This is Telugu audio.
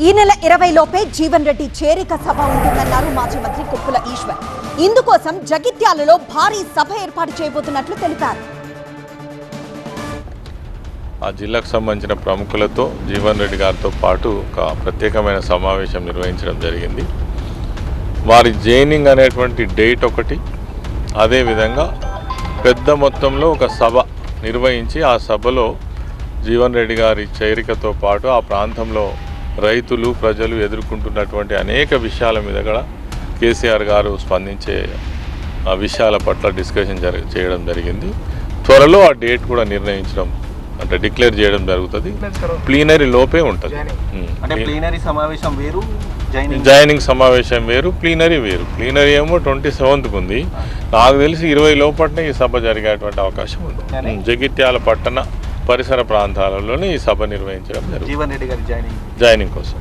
ఈ నెల 20 లోపే జీవన్ రెడ్డి చేరిక సభ ఉంటుందన్నారు మాజీ మంత్రి కొప్పుల ఈశ్వర్. ఇందుకోసం జగిత్యాలలో భారీ సభ ఏర్పాటు చేయబోతున్నట్లు తెలిపారు. ఆ జిల్లాకు సంబంధించిన ప్రముఖులతో జీవన్ రెడ్డి గారితో పాటు ఒక ప్రత్యేకమైన సమావేశం నిర్వహించడం జరిగింది. వారి జైనింగ్ అనేటువంటి డేట్ ఒకటి, అదేవిధంగా పెద్ద మొత్తంలో ఒక సభ నిర్వహించి ఆ సభలో జీవన్ రెడ్డి గారి చేరికతో పాటు ఆ ప్రాంతంలో రైతులు ప్రజలు ఎదుర్కొంటున్నటువంటి అనేక విషయాల మీద కూడా కేసీఆర్ గారు స్పందించే ఆ విషయాల పట్ల డిస్కషన్ చేయడం జరిగింది. త్వరలో ఆ డేట్ కూడా నిర్ణయించడం అంటే డిక్లేర్ చేయడం జరుగుతుంది. ప్లీనరీ లోపే ఉంటుంది. జాయినింగ్ సమావేశం వేరు, ప్లీనరీ వేరు. ప్లీనరీ ఏమో 27కు ఉంది. నాకు తెలిసి 20 లోపలనే ఈ సభ జరిగేటువంటి అవకాశం ఉంది. జగిత్యాల పట్టణ పరిసర ప్రాంతాలలోనే ఈ సభ నిర్వహించడం జరుగుతుంది జీవన్ రెడ్డి గారి జాయినింగ్ కోసం.